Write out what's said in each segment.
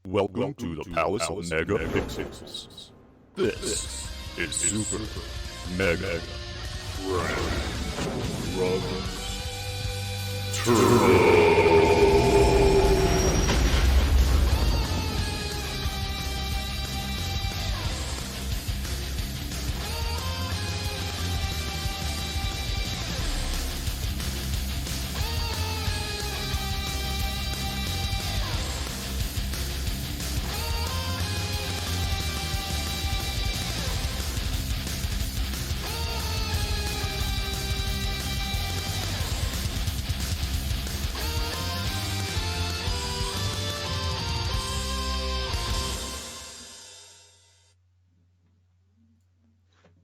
Welcome to the Palace of Megapixels. This is Super Mega Run Turbo.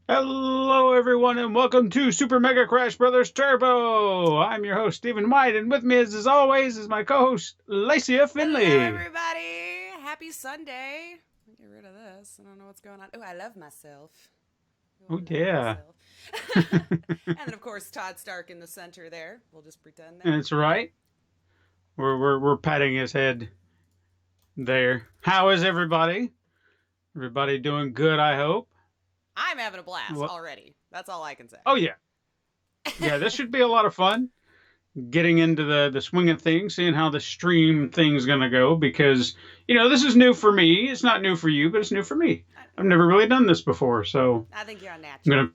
Hello, everyone, and welcome to Super Mega Crash Brothers Turbo. I'm your host, Stephen White, and with me, as always, is my co-host, Lacey Finley. Hello, everybody. Happy Sunday. Let me get rid of this. I don't know what's going on. Oh, I love myself. Oh, yeah. And then, of course, Todd Stark in the center there. We'll just pretend that. That's right. We're patting his head there. How is everybody? Everybody doing good, I hope? I'm having a blast already. That's all I can say. Oh, yeah. Yeah, this should be a lot of fun. Getting into the swing of things, seeing how the stream thing's going to go, because, you know, this is new for me. It's not new for you, but it's new for me. I've never really done this before, so... I think you're unnatural.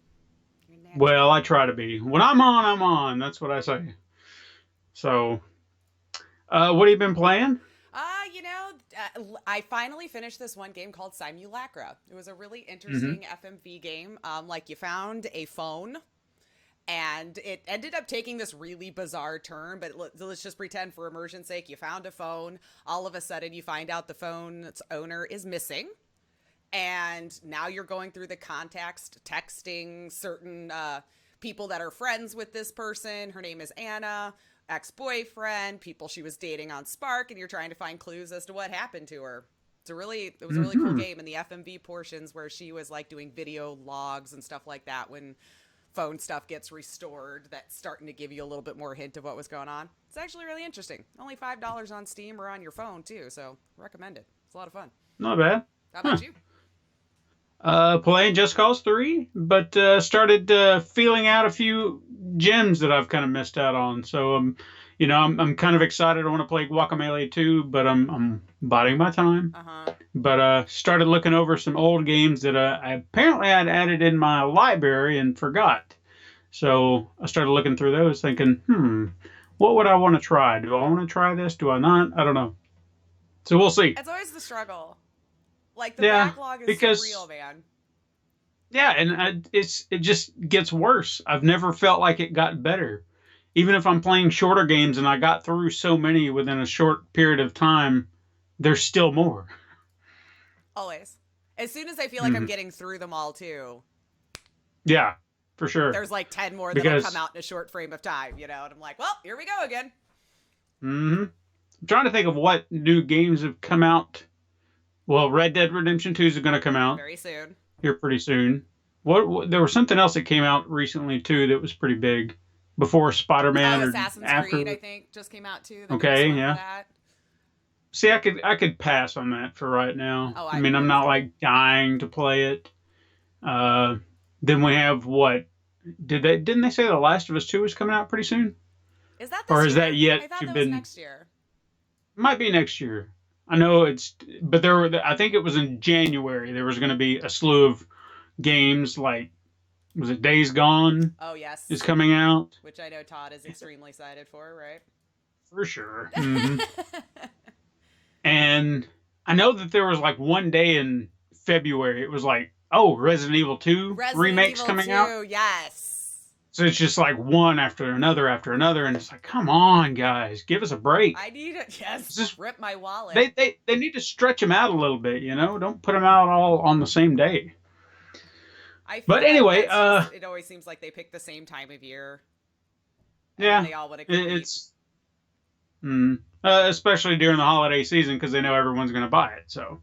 Well, I try to be. When I'm on, I'm on. That's what I say. So, what have you been playing? I finally finished this one game called Simulacra. It was a really interesting FMV game. You found a phone, and it ended up taking this really bizarre turn, but let's just pretend for immersion's sake, you found a phone. All of a sudden, you find out the phone's owner is missing, and now you're going through the context, texting certain people that are friends with this person. Her name is Anna. Ex-boyfriend, people she was dating on Spark, and you're trying to find clues as to what happened to her. It was a really cool game. In the FMV portions where she was like doing video logs and stuff like that, when phone stuff gets restored, that's starting to give you a little bit more hint of what was going on. It's actually really interesting. Only $5 on Steam or on your phone too, so recommend it. It's a lot of fun. Not bad. How about you? Playing Just Cause 3, but started feeling out a few gems that I've kind of missed out on. So, I'm kind of excited. I want to play Guacamelee 2, but I'm biding my time. But started looking over some old games that I apparently had added in my library and forgot. So I started looking through those thinking, what would I want to try? Do I want to try this? Do I not? I don't know. So we'll see. It's always the struggle. Like, the backlog is real, man. Yeah, and it just gets worse. I've never felt like it got better. Even if I'm playing shorter games and I got through so many within a short period of time, there's still more. Always. As soon as I feel like I'm getting through them all, too. Yeah, for sure. There's like 10 more that'll come out in a short frame of time, and I'm like, well, here we go again. I'm trying to think of what new games have come out. Well, Red Dead Redemption 2 is going to come out very soon. Here pretty soon. What there was something else that came out recently too that was pretty big before Spider-Man or Assassin's after. Creed, I think, just came out too. Okay, yeah. See, I could pass on that for right now. I mean, I'm not like dying to play it. Then we have what? Didn't they say The Last of Us 2 is coming out pretty soon? Is that this or is year? that yet? I thought that was next year. Might be next year. I know but I think it was in January. There was going to be a slew of games like, was it Days Gone? Oh, yes. Is coming out. Which I know Todd is extremely excited for, right? For sure. And I know that there was like one day in February, it was like, Resident Evil 2 remake's coming out. Yes. So it's just like one after another, and it's like, come on, guys, give us a break. I need it. Yes, just rip my wallet. They need to stretch them out a little bit, Don't put them out all on the same day. But anyway, it always seems like they pick the same time of year. Yeah, they all want to compete. It's especially during the holiday season because they know everyone's going to buy it. So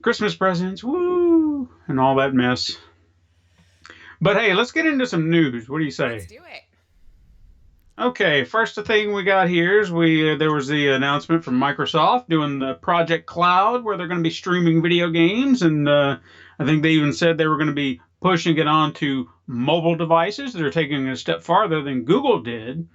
Christmas presents, woo, and all that mess. But hey, let's get into some news. What do you say? Let's do it. Okay, first thing we got here is there was the announcement from Microsoft doing the Project Cloud where they're going to be streaming video games, and I think they even said they were going to be pushing it onto mobile devices. They're taking it a step farther than Google did.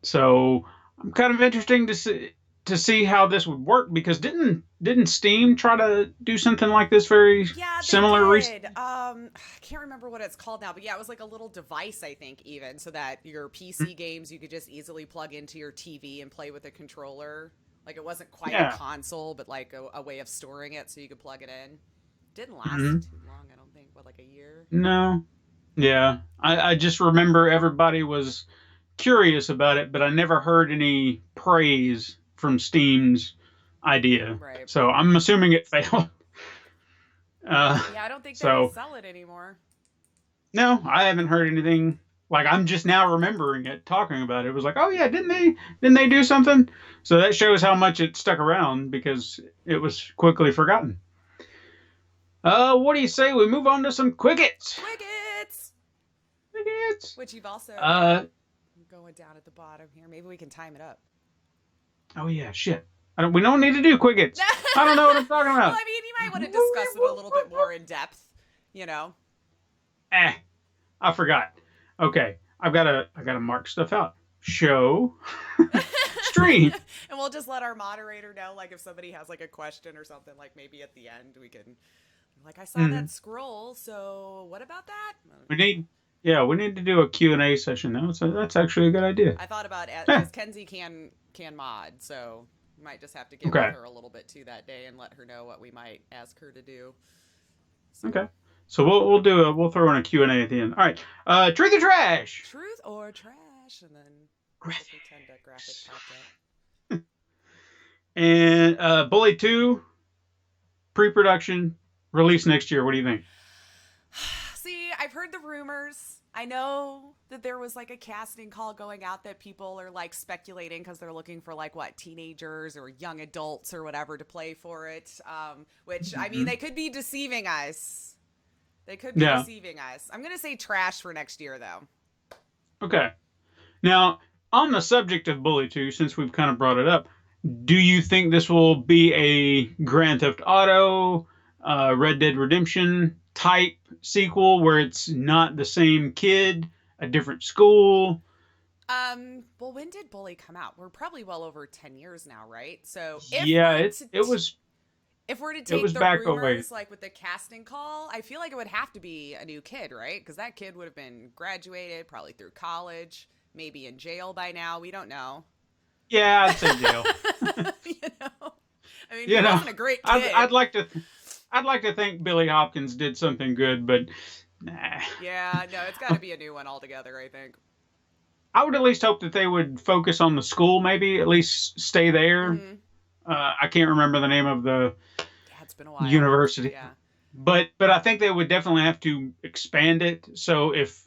So I'm kind of interesting to see how this would work because didn't Steam try to do something like this very Yeah, they similar did. recently? I can't remember what it's called now, but yeah, it was like a little device, I think, even so that your PC games you could just easily plug into your TV and play with a controller. Like it wasn't quite a Yeah. console, but like a way of storing it so you could plug it in. Didn't last Hmm. too long, I don't think. What, like a year? No. Yeah. I just remember everybody was curious about it, but I never heard any praise from Steam's idea. Right. So I'm assuming it failed. Uh, Yeah, I don't think they so sell it anymore. no, I haven't heard anything. Like I'm just now remembering it, talking about it. It was like, oh yeah, didn't they do something? So that shows how much it stuck around because it was quickly forgotten. What do you say we move on to some quickets? Quickets! Quickets. Which you've also Uh, got going down at the bottom here. Maybe we can time it up. oh yeah, shit. We don't need to do quickets. I don't know what I'm talking Well, about. I mean, you might want to discuss it a little bit more in depth, you know. Eh, I forgot. Okay, I gotta mark stuff out. Show, stream. And we'll just let our moderator know, like, if somebody has like a question or something, like maybe at the end we can, like, I saw that scroll. So what about that? We need, yeah, we need to do a Q&A session now. So that's actually a good idea. I thought about it Huh. because Kenzie can mod, so we might just have to get Okay. with her a little bit too that day and let her know what we might ask her to do. So, Okay. So we'll throw in a Q&A at the end. All right. Truth or trash? truth or trash, and then Graphic. pretend a graphic popped up. And Bully 2 pre-production release next year. What do you think? See, I've heard the rumors. I know that there was like a casting call going out that people are like speculating because they're looking for like what teenagers or young adults or whatever to play for it. Which I mean, they could be deceiving us. They could be Yeah. deceiving us. I'm gonna say trash for next year though. Okay. Now, on the subject of Bully 2, since we've kind of brought it up, do you think this will be a Grand Theft Auto, Red Dead Redemption type sequel where it's not the same kid, a different school? Well, when did Bully come out? We're probably well over 10 years now, right? So if Yeah, we're it was if we're to take was the back away. rumors like with the casting call, I feel like it would have to be a new kid, right? Because that kid would have been graduated, probably through college, maybe in jail by now. We don't know. yeah, I'd say jail. You know, I mean, You he know, wasn't a great kid. I'd like to think Billy Hopkins did something good, but nah. Yeah, no, it's got to be a new one altogether, I think. I would at least hope that they would focus on the school, maybe at least stay there. Mhm. I can't remember the name of the Yeah, it's been a while. university, Yeah. but I think they would definitely have to expand it. So if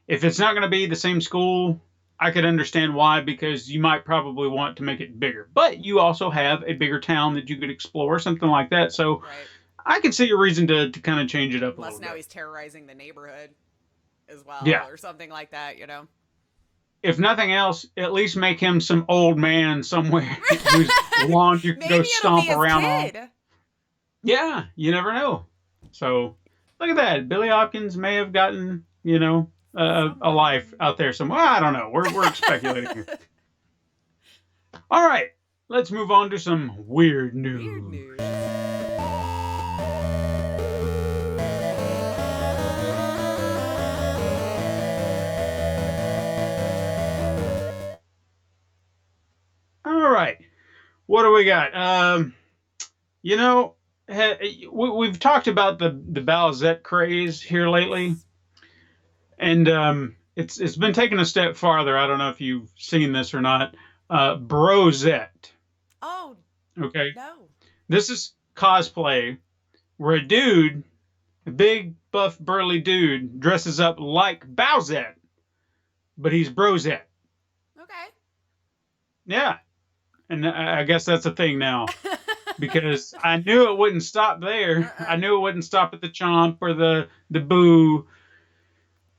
it's not going to be the same school, I could understand why, because you might probably want to make it bigger. But you also have a bigger town that you could explore, something like that. So Right. I could see a reason to kind of change it up a Unless little now bit. he's terrorizing the neighborhood as well, Yeah. or something like that, you know? If nothing else, at least make him some old man somewhere whose lawn you can Maybe go it'll stomp be his around on. kid. Yeah, you never know. So look at that. Billy Hopkins may have gotten, a life out there somewhere. I don't know. We're speculating here. All right, let's move on to some weird news. Weird news. All right, what do we got? We've talked about the Bowsette craze here lately, and it's been taken a step farther. I don't know if you've seen this or not. Brozette. Oh, Okay, no. this is cosplay where a big buff burly dude, dresses up like Bowsette, but he's Brozette. Okay. Yeah, and I guess that's a thing now. Because I knew it wouldn't stop there. I knew it wouldn't stop at the chomp or the boo.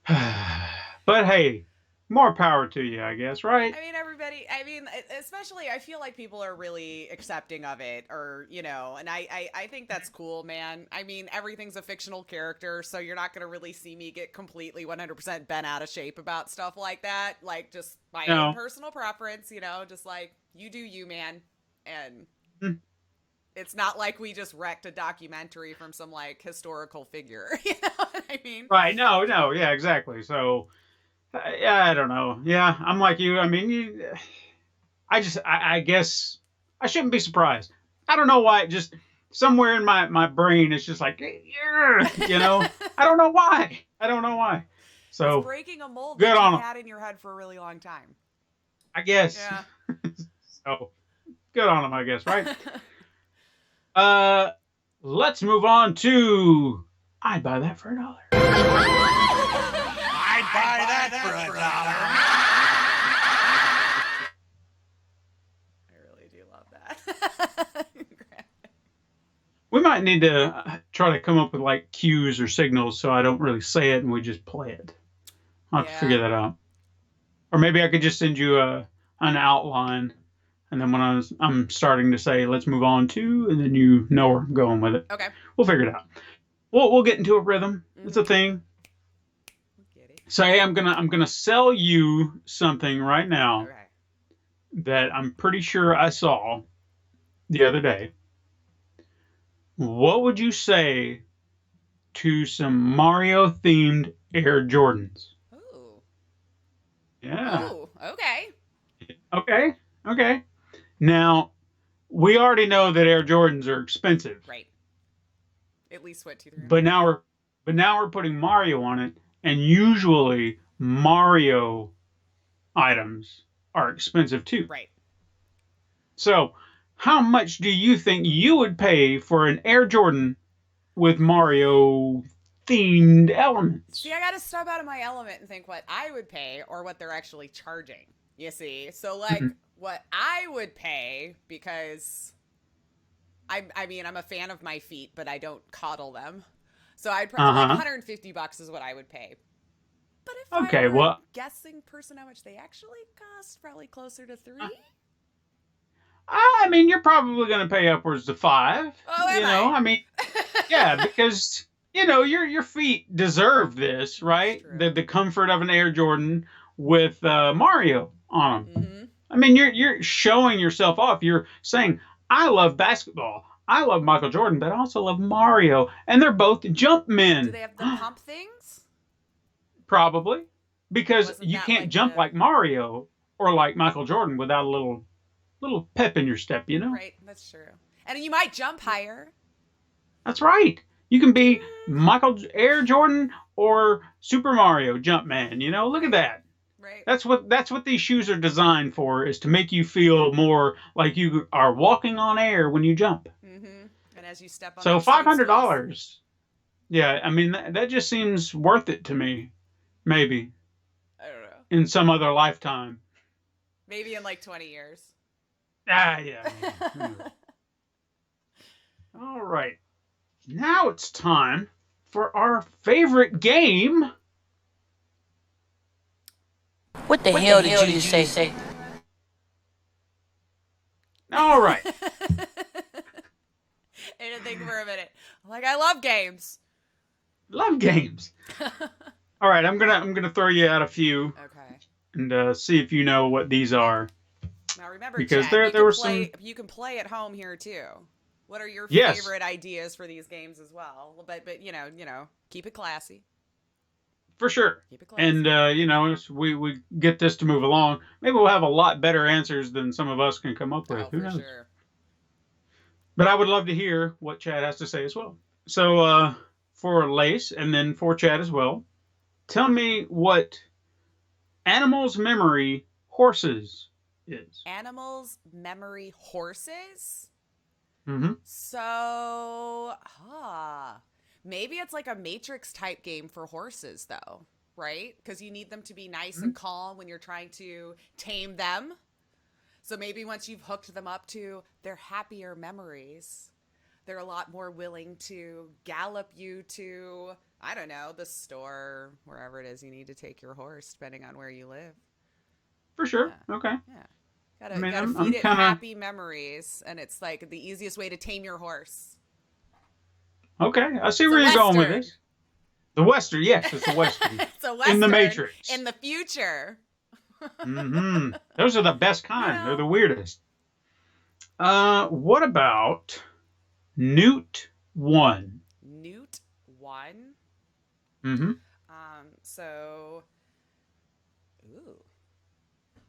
But hey, more power to you, I guess, right? I mean, everybody, I mean, especially, I feel like people are really accepting of it, or, you know, and I think that's cool, man. I mean, everything's a fictional character, so you're not going to really see me get completely 100% bent out of shape about stuff like that. Like, just my own No. personal preference, you know, just like, you do you, man. And Mm. it's not like we just wrecked a documentary from some, like, historical figure. You know what I mean? Right. No, no. Yeah, exactly. So, yeah, I don't know. Yeah, I'm like you. I mean, I guess I shouldn't be surprised. I don't know why. Just somewhere in my brain, it's just like, "Yeah," you know. I don't know why. I don't know why. It's So breaking a mold good that you've on them, had in your head for a really long time. I guess. Yeah. So good on them, I guess. Right. Uh, let's move on to I'd buy that for $1. I'd buy that for $1. I really do love that. We might need to try to come up with like cues or signals so I don't really say it and we just play it. I'll have to figure that out. Or maybe I could just send you an outline, and then when I'm starting to say let's move on to, and then you know where I'm going with it. Okay. We'll figure it out. We'll get into a rhythm. It's a thing. Get it. So hey, I'm gonna sell you something right now Okay. that I'm pretty sure I saw the other day. What would you say to some Mario themed Air Jordans? Ooh. Yeah. Ooh. Okay. Okay. Okay. Now, we already know that Air Jordans are expensive, Right. At least what, 200, 300? but now we're putting Mario on it, and usually Mario items are expensive too. Right. So, how much do you think you would pay for an Air Jordan with Mario themed elements? See, I got to step out of my element and think what I would pay or what they're actually charging. You see? So, like, what I would pay, because I mean, I'm a fan of my feet, but I don't coddle them. So I'd probably like $150 is what I would pay. But if I were a guessing person how much they actually cost, probably closer to $3. I mean, you're probably going to pay upwards to $5. Oh, am I mean, yeah, because your feet deserve this, right? The comfort of an Air Jordan with Mario on them. Mm-hmm. I mean, you're showing yourself off. You're saying, I love basketball. I love Michael Jordan, but I also love Mario, and they're both jump men. Do they have the pump things? Probably, because Wasn't you that can't like jump like Mario or like Michael Jordan without a little pep in your step, you know? Right, that's true. And you might jump higher. That's right. You can be Michael Air Jordan or Super Mario Jumpman. Look at that. Right. That's what these shoes are designed for, is to make you feel more like you are walking on air when you jump. Mm-hmm. And as you step on So those $500. Yeah, I mean that just seems worth it to me. Maybe I don't know. in some other lifetime. Maybe in like 20 years. Yeah. All right. Now it's time for our favorite game. What the hell did you just say? All right. I didn't think for a minute. I'm like, I love games. Love games. All right, I'm gonna throw you out a few. Okay. And see if you know what these are. Now remember, Because Chad, there were some. You can play at home here too. What are your Yes. favorite ideas for these games as well? But you know, keep it classy. For sure. Keep it classy. And as we get this to move along, maybe we'll have a lot better answers than some of us can come up with. Who knows? Sure. But I would love to hear what Chad has to say as well. So for Lace and then for Chad as well, tell me what animals' memory horses is. Animals memory horses. Mm-hmm. So, maybe it's like a Matrix type game for horses, though, right? Because you need them to be nice and calm when you're trying to tame them. So maybe once you've hooked them up to their happier memories, they're a lot more willing to gallop you to I don't know, the store, wherever it is you need to take your horse, depending on where you live. For sure. Yeah. Okay. Yeah. Gotta, I mean, gotta I'm feed it kinda- happy memories, and it's like the easiest way to tame your horse. Okay. I see It's where a you're going with Western. this. The Western. Yes, it's a Western. It's a Western In the Matrix. in the future. Those are the best kind. You They're know? the weirdest. What about Newt 1? Newt 1. Mm-hmm. So, ooh,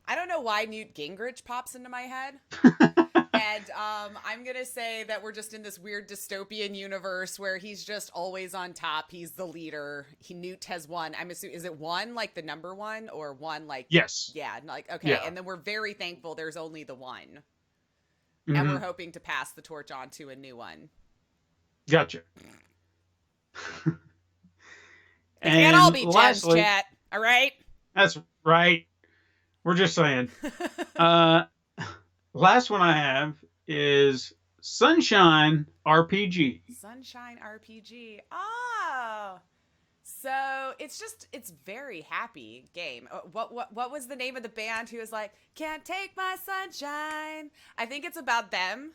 I don't know why Newt Gingrich pops into my head. And I'm going to say that we're just in this weird dystopian universe where he's just always on top. He's the leader. Newt has won. I'm assuming, is it one like the number one or one like? Yes. Yeah. Like, okay. Yeah. And then we're very thankful there's only the one. Mm-hmm. And we're hoping to pass the torch on to a new one. Gotcha. It can't all be lastly, gems, chat. All right? That's right. We're just saying. Last one I have is Sunshine RPG. Sunshine RPG. Oh. So it's very happy game. What was the name of the band who was like, can't take my sunshine? I think it's about them.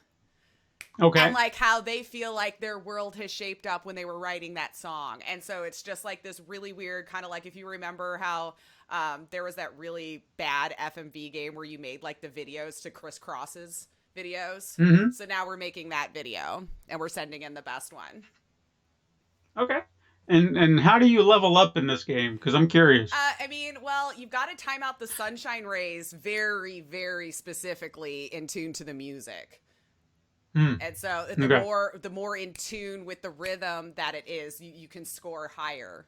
Okay. And like how they feel like their world has shaped up when they were writing that song. And so it's just like this really weird kind of like, if you remember how there was that really bad FMV game where you made like the videos to Crisscross's videos. Mm-hmm. So now we're making that video and we're sending in the best one. Okay. And how do you level up in this game? Because I'm curious. I mean, well, you've got to time out the sunshine rays very, very specifically in tune to the music. And so the more in tune with the rhythm that it is, you can score higher.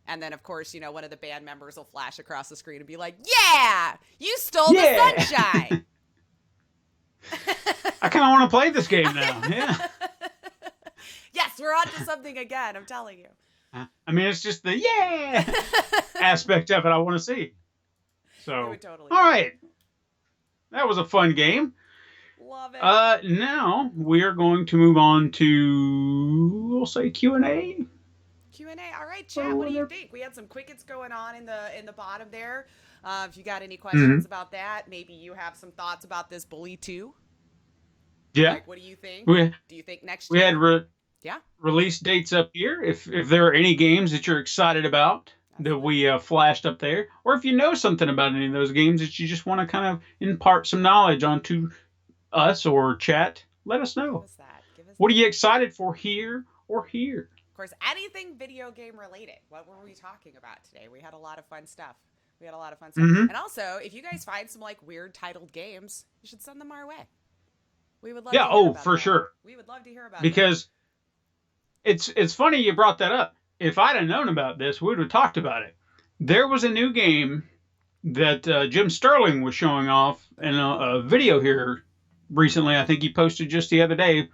And then, of course, one of the band members will flash across the screen and be like, yeah, you stole the sunshine. I kind of want to play this game now. Yeah. Yes, we're on to something again, I'm telling you. I mean, it's just the aspect of it I want to see. So, would totally all right. That was a fun game. Love it. Now we are going to move on to, we'll say Q&A. Q&A. All right, chat. What do you think? We had some quickets going on in the bottom there. If you got any questions about that, maybe you have some thoughts about this Bully 2. Yeah. Like, what do you think? Do you think next we year? had yeah. release dates up here. If there are any games that you're excited about that we flashed up there, or if you know something about any of those games that you just want to kind of impart some knowledge onto us or chat, let us know. Give us that. What are you excited for here or here? Of course, anything video game related. What were we talking about today? We had a lot of fun stuff. And also, if you guys find some like weird titled games, you should send them our way. We would love to hear about for them. sure. We would love to hear about because it's funny you brought that up. If I'd have known about this, we would have talked about it. There was a new game that Jim Sterling was showing off in a video here recently. I think he posted just the other day.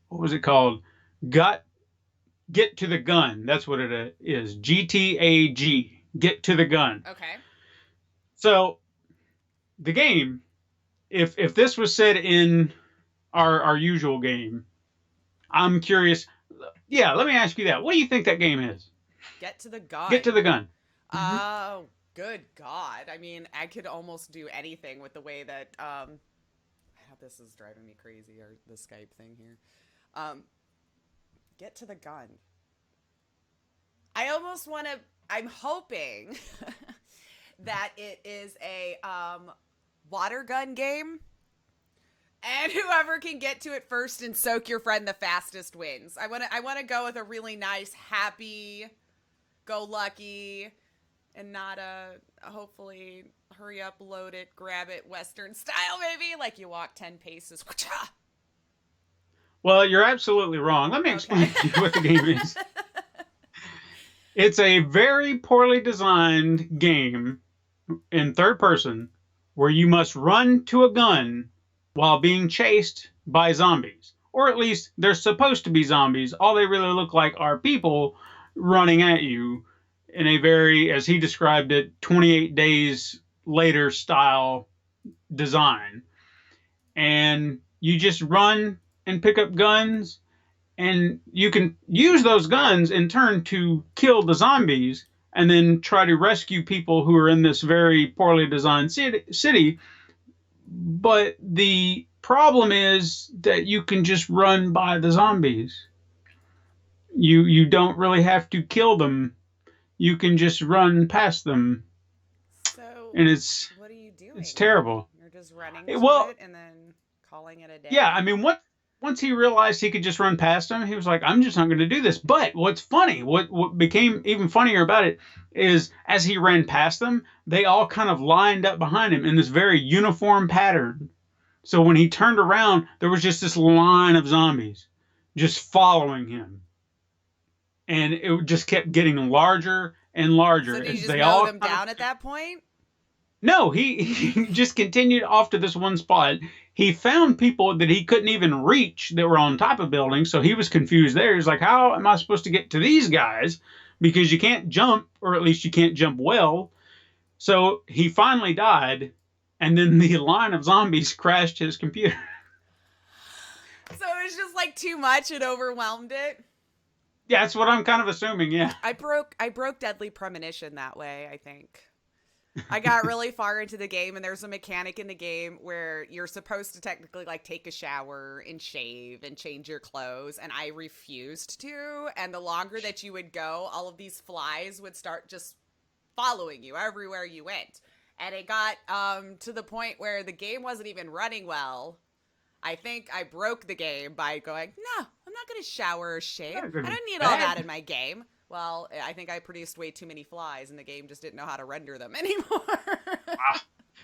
What was it called? Get to the Gun. That's what it is. GTAG. Get to the Gun. Okay. So the game, if this was said in our usual game, I'm curious. Yeah, let me ask you that. What do you think that game is? Get to the Gun. Get to the Gun. Oh, good God. I mean, I could almost do anything with the way that this is driving me crazy, or the Skype thing here. Get to the Gun. I almost want to, I'm hoping that it is a water gun game. And whoever can get to it first and soak your friend the fastest wins. I want to go with a really nice, happy, go lucky, and not a hopefully hurry up, load it, grab it, Western style maybe, like you walk 10 paces. Well, you're absolutely wrong. Let me explain to you what the game is. It's a very poorly designed game in third person where you must run to a gun while being chased by zombies. Or at least they're supposed to be zombies. All they really look like are people running at you in a very, as he described it, 28 days later style design. And you just run and pick up guns And you can use those guns in turn to kill the zombies and then try to rescue people who are in this very poorly designed city. But the problem is that you can just run by the zombies. You don't really have to kill them. You can just run past them. So, And what are you doing? it's terrible. You're just running Well, to it and then calling it a day? yeah, I mean, once he realized he could just run past him, he was like, I'm just not going to do this. But what's funny, what became even funnier about it is as he ran past them, they all kind of lined up behind him in this very uniform pattern. So when he turned around, there was just this line of zombies just following him. And it just kept getting larger and larger. So did you as just they mow all them kind of- down at that point? No, he just continued off to this one spot. He found people that he couldn't even reach that were on top of buildings, so he was confused there. He's like, how am I supposed to get to these guys? Because you can't jump, or at least you can't jump well. So he finally died, and then the line of zombies crashed his computer. So it was just like too much. It overwhelmed it. Yeah, that's what I'm kind of assuming, yeah. I broke Deadly Premonition that way, I think. I got really far into the game, and there's a mechanic in the game where you're supposed to technically like take a shower and shave and change your clothes, and I refused to. And the longer that you would go, all of these flies would start just following you everywhere you went. And it got to the point where the game wasn't even running well. I think I broke the game by going, no, I'm not going to shower or shave. I don't need all that in my game. Well, I think I produced way too many flies, and the game just didn't know how to render them anymore.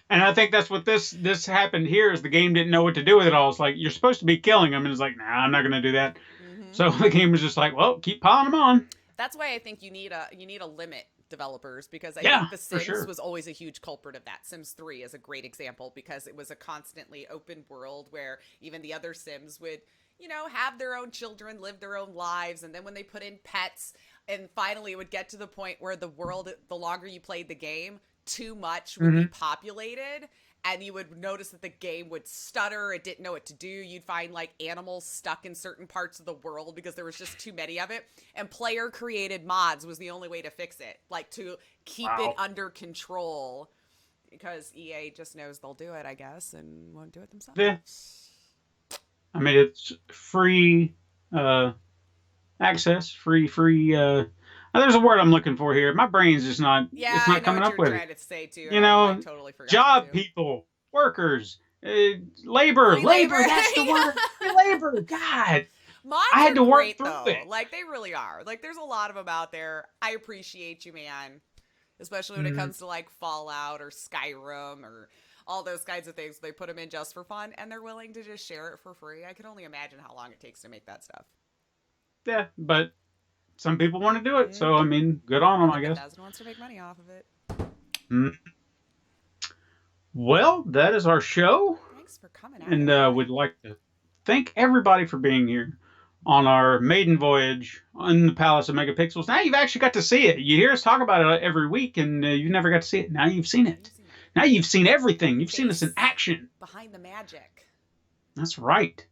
And I think that's what this happened here is the game didn't know what to do with it all. It's like, you're supposed to be killing them, and it's like, nah, I'm not going to do that. Mm-hmm. So the game was just like, well, keep piling them on. That's why I think you need a limit, developers, because I think The Sims was always a huge culprit of that. Sims 3 is a great example because it was a constantly open world where even the other Sims would, have their own children, live their own lives, and then when they put in pets, and finally it would get to the point where the world, the longer you played the game, too much would be populated, and you would notice that the game would stutter. It didn't know what to do. You'd find like animals stuck in certain parts of the world because there was just too many of it. And player created mods was the only way to fix it, like to keep it under control, because EA just knows they'll do it, I guess, and won't do it themselves. Yeah. I mean, it's free access, free. There's a word I'm looking for here. My brain's just not. Yeah, it's not I know coming what up you're with trying it. to say too. I totally forgot job people, workers, labor. That's the word. Labor. God. Mods I had to work great, through though. it. Like, they really are. Like, there's a lot of them out there. I appreciate you, man. Especially when it comes to, like, Fallout or Skyrim or all those kinds of things. They put them in just for fun, and they're willing to just share it for free. I can only imagine how long it takes to make that stuff. Yeah, but some people want to do it. So, I mean, good on them, I guess. Bethesda wants to make money off of it. Well, that is our show. Thanks for coming out. And we'd like to thank everybody for being here on our maiden voyage in the Palace of Megapixels. Now you've actually got to see it. You hear us talk about it every week, and you never got to see it. Now you've seen it. Now you've seen everything. You've seen us in action. Behind the magic. That's right.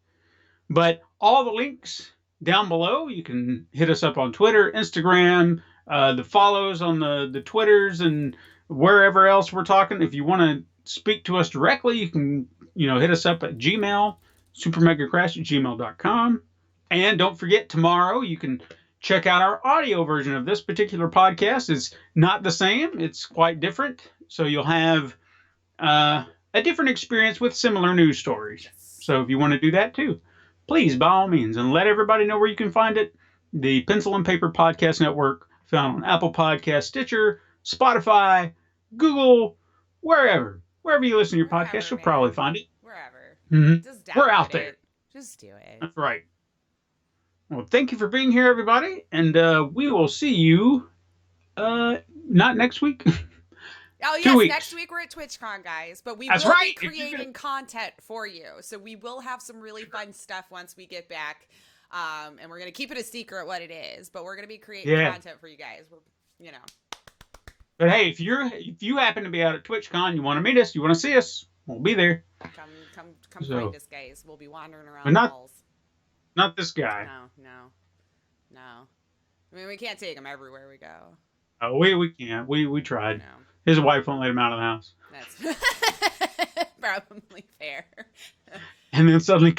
But all the links down below. You can hit us up on Twitter, Instagram, the follows on the Twitters, and wherever else we're talking. If you want to speak to us directly, you can hit us up at Gmail, supermegacrash@gmail.com. And don't forget, tomorrow you can check out our audio version of this particular podcast. It's not the same. It's quite different. So you'll have a different experience with similar news stories. So if you want to do that too, please, by all means, and let everybody know where you can find it. The Pencil and Paper Podcast Network, found on Apple Podcasts, Stitcher, Spotify, Google, wherever you listen to your podcast, you'll probably find it. Wherever. Mm-hmm. Just We're out download there. it. Just do it. That's right. Well, thank you for being here, everybody, and we will see you not next week. Oh, 2 yes, weeks. next week we're at TwitchCon, guys. But we That's will right. be creating content for you. So we will have some really fun stuff once we get back. And we're going to keep it a secret what it is. But we're going to be creating content for you guys. We're, But hey, if you happen to be out at TwitchCon, you want to meet us, you want to see us, we'll be there. Come find us, guys. We'll be wandering around But not- the halls. Not this guy. No. I mean, we can't take him everywhere we go. Oh, we can't. We tried. No. His wife won't let him out of the house. That's probably fair. And then suddenly,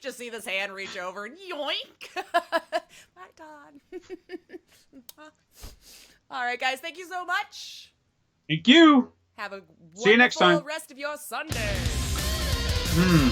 Just see this hand reach over and yoink. Bye, Todd. All right, guys. Thank you so much. thank you. Have a See you next wonderful time. rest of your Sunday. Hmm.